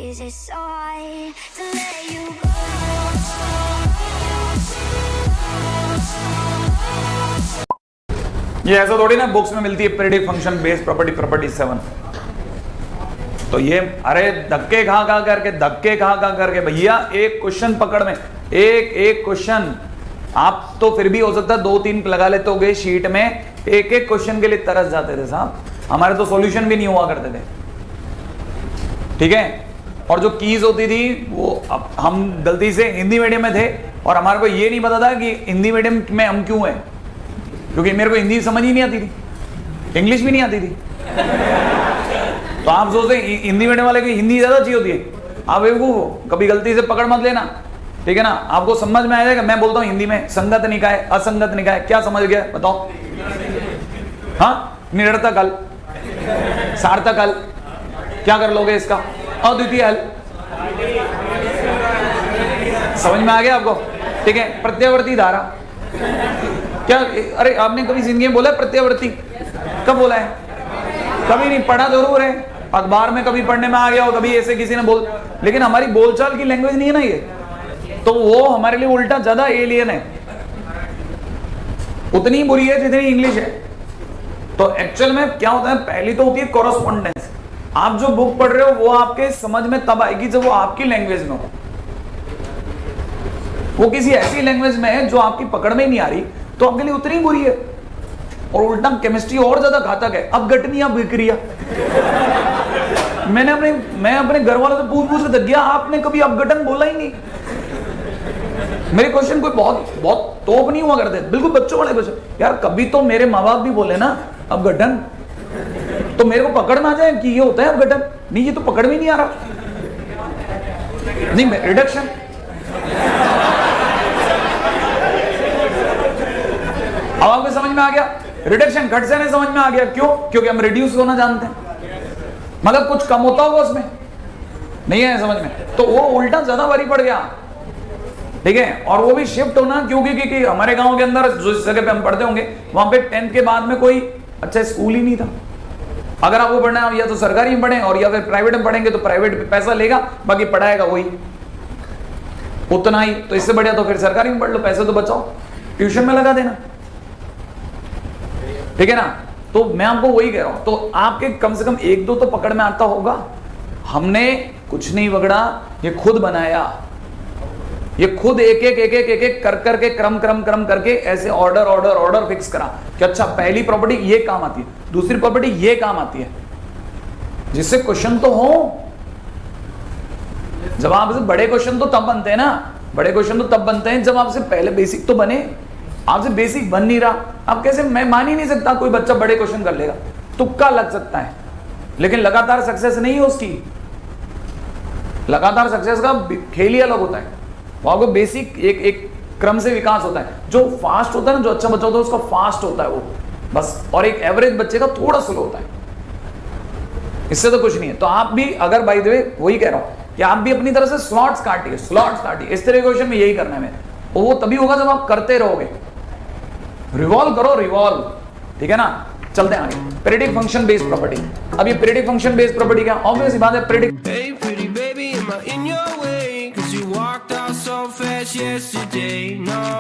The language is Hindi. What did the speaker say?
Is it so hard to let you go? ये ऐसा थोड़ी ना बुक्स में मिलती है प्रेडिक्ट फंक्शन बेस्ड प्रॉपर्टी 7। तो ये अरे धक्के खा करके भैया एक क्वेश्चन पकड़ में एक क्वेश्चन आप तो फिर भी हो सकता है 2-3 लगा लेते होगे शीट में, एक क्वेश्चन के लिए तरस जाते थे साहब। हमारे तो सॉल्यूशन भी नहीं हुआ करते थे, ठीक है। और जो कीज होती थी वो अब हम गलती से हिंदी मीडियम में थे और हमारे को ये नहीं पता था कि हिंदी मीडियम में हम क्यों हैं, क्योंकि मेरे को हिंदी समझ ही नहीं आती थी, इंग्लिश भी नहीं आती थी। तो आप सोचते हिंदी मीडियम वाले की हिंदी ज्यादा अच्छी होती है, आप बेवकूफ कभी गलती से पकड़ मत लेना, ठीक है ना। आपको समझ में आ जाएगा। मैं बोलता हूं हिंदी में संगत निकाय असंगत निकाय, क्या समझ गया बताओ? हाँ, निरर्थक हल, सार्थक हल, क्या कर लोगे इसका? अद्वितीय हल, समझ में आ गया आपको? ठीक है। प्रत्यावर्ती धारा, क्या अरे आपने कभी जिंदगी में बोला प्रत्यावर्ती? कब बोला है? कभी नहीं पढ़ा, जरूर है अखबार में, कभी पढ़ने में आ गया हो, कभी ऐसे किसी ने बोल, लेकिन हमारी बोलचाल की लैंग्वेज नहीं है ना ये, तो वो हमारे लिए उल्टा ज्यादा एलियन है, उतनी बुरी है जितनी इंग्लिश है। तो एक्चुअल में क्या होता है, पहली तो होती है कॉरेस्पॉन्डेंस। आप जो बुक पढ़ रहे हो वो आपके समझ में तब आएगी जब वो आपकी लैंग्वेज में हो। वो किसी ऐसी लैंग्वेज में है जो आपकी पकड़ में नहीं आ रही, तो आपके लिए उतनी बुरी है। और उल्टा केमिस्ट्री और ज्यादा घातक है। अब गठनिया विक्रिया, मैं अपने घर वालों से पूछ के गया, आपने कभी अपघटन बोला ही नहीं। मेरे क्वेश्चन कोई बहुत तोप नहीं हुआ करते, बिल्कुल बच्चों वाले क्वेश्चन। यार कभी तो मेरे माँ बाप भी बोले ना अपघटन, तो मेरे को पकड़ ना जाए कि ये होता है अपघटन। नहीं, ये तो पकड़ में नहीं आ रहा। नहीं, रिडक्शन, अब आपको समझ में आ गया। रिडक्शन घट से नहीं समझ में आ गया, क्यों? क्योंकि हम रिड्यूस होना जानते हैं, मतलब कुछ कम होता होगा उसमें, नहीं है समझ में, तो वो उल्टा ज्यादा भारी पड़ गया, ठीक है। और वो भी शिफ्ट होना, क्योंकि हमारे गांव के अंदर जिस जगह पे हम पढ़ते होंगे वहां पे 10th के बाद में कोई अच्छा स्कूल ही नहीं था। अगर आपको पढ़ना है या तो सरकारी में पढ़े और या फिर प्राइवेट में पढ़ेंगे तो प्राइवेट पे पैसा लेगा, बाकी पढ़ाएगा वही उतना ही। तो इससे बढ़िया तो फिर सरकारी में पढ़ लो, पैसे तो बचाओ, ट्यूशन में लगा देना, ठीक है ना। तो मैं आपको वही कह रहा हूं, तो आपके कम से कम 1-2 तो पकड़ में आता होगा। हमने कुछ नहीं पकड़ा, ये खुद बनाया, ये खुद एक कर करके क्रम करके ऐसे ऑर्डर फिक्स करा कि अच्छा पहली प्रॉपर्टी ये काम आती है, दूसरी प्रॉपर्टी ये काम आती है, जिससे क्वेश्चन तो हो। जब आपसे बड़े क्वेश्चन तो तब बनते हैं ना, बड़े क्वेश्चन तो तब बनते हैं जब आपसे पहले बेसिक तो बने। आपसे बेसिक बन नहीं रहा, आप कैसे? मैं मान ही नहीं सकता कोई बच्चा बड़े क्वेश्चन कर लेगा, तुक्का लग सकता है, लेकिन लगातार सक्सेस नहीं है उसकी। लगातार सक्सेस का खेल ही अलग होता है, वहां को बेसिक एक क्रम से विकास होता है। जो फास्ट होता है ना, जो अच्छा बच्चा होता है उसका फास्ट होता है वो बस, और एक एवरेज बच्चे का थोड़ा स्लो होता है, इससे तो कुछ नहीं है। तो आप भी अगर बाय द वे वही कह रहा हूं कि आप भी अपनी तरह से स्लॉट्स काटिए। इस तरह के क्वेश्चन में यही करना है, वो तभी होगा जब आप करते रहोगे। रिवॉल्व करो, रिवॉल्व, ठीक है ना। चलते हैं आगे, प्रेडिक्ट फंक्शन बेस्ड प्रॉपर्टी। अब ये प्रेडिक्ट फंक्शन बेस्ड प्रॉपर्टी क्या? ऑब्वियस बात है, predict in your way, 'cause you walked out so fast yesterday. No.